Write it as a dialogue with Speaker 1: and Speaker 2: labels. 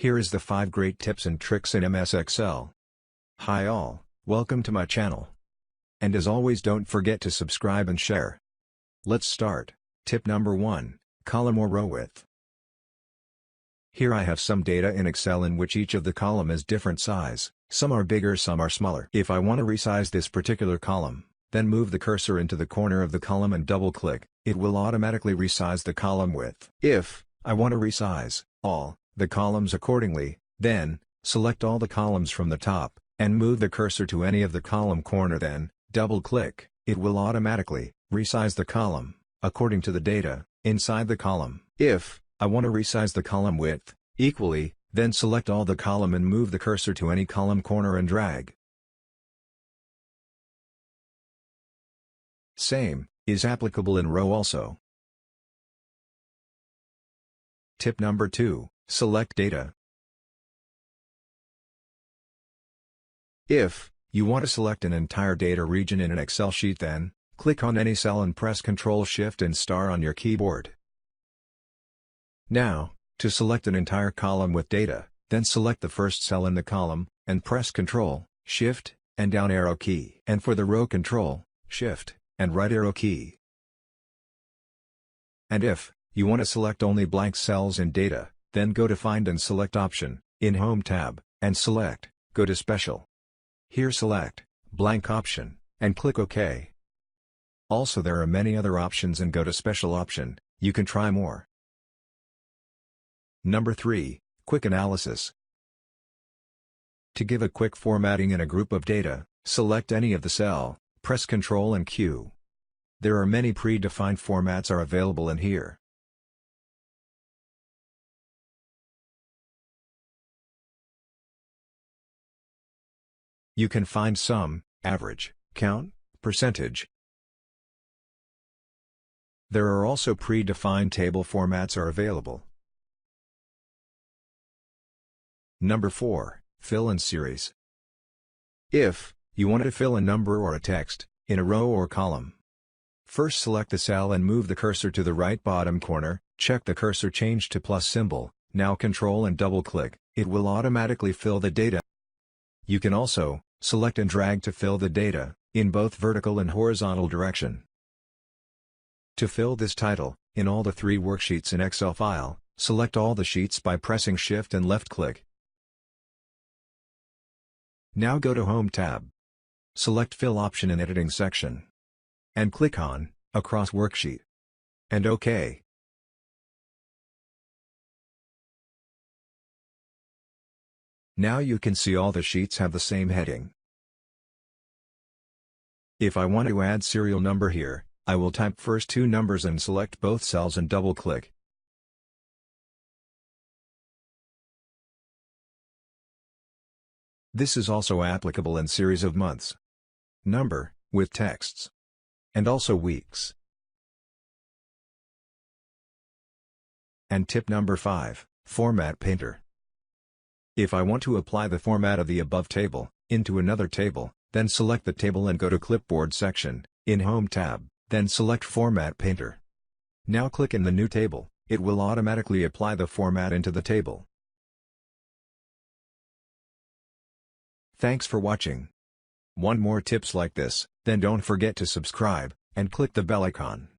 Speaker 1: Here is the 5 great tips and tricks in MS Excel. Hi all, welcome to my channel. And as always, don't forget to subscribe and share. Let's start. Tip number 1, column or row width. Here I have some data in Excel in which each of the column is different size, some are bigger, some are smaller. If I want to resize this particular column, then move the cursor into the corner of the column and double-click, it will automatically resize the column width. If I want to resize all the columns accordingly, then select all the columns from the top, and move the cursor to any of the column corner, then double-click, it will automatically resize the column according to the data inside the column. If I want to resize the column width equally, then select all the column and move the cursor to any column corner and drag. Same is applicable in row also. Tip number 2, select data. If you want to select an entire data region in an Excel sheet, then click on any cell and press Ctrl Shift and star on your keyboard. Now, to select an entire column with data, then select the first cell in the column, and press Ctrl, Shift, and down arrow key. And for the row, Ctrl, Shift, and right arrow key. And if you want to select only blank cells in data, then go to Find and Select option, in Home tab, and select, go to Special. Here select, blank option, and click OK. Also there are many other options, and go to Special option, you can try more. Number 3, quick analysis. To give a quick formatting in a group of data, select any of the cell, press Ctrl and Q. There are many predefined formats are available in here. You can find sum, average, count, percentage. There are also predefined table formats are available. Number 4, fill in series. If you want to fill a number or a text in a row or column, first select the cell and move the cursor to the right bottom corner, check the cursor change to plus symbol, now Ctrl and double-click, it will automatically fill the data. You can also select and drag to fill the data in both vertical and horizontal direction. To fill this title in all the 3 worksheets in Excel file, select all the sheets by pressing Shift and left-click. Now go to Home tab. Select Fill option in Editing section. And click on Across Worksheet. And OK. Now you can see all the sheets have the same heading. If I want to add serial number here, I will type first 2 numbers and select both cells and double-click. This is also applicable in series of months, number, with texts, and also weeks. And tip number 5, Format Painter. If I want to apply the format of the above table into another table, then select the table and go to Clipboard section, in Home tab, then select Format Painter. Now click in the new table, it will automatically apply the format into the table. Thanks for watching. Want more tips like this? Then don't forget to subscribe, and click the bell icon.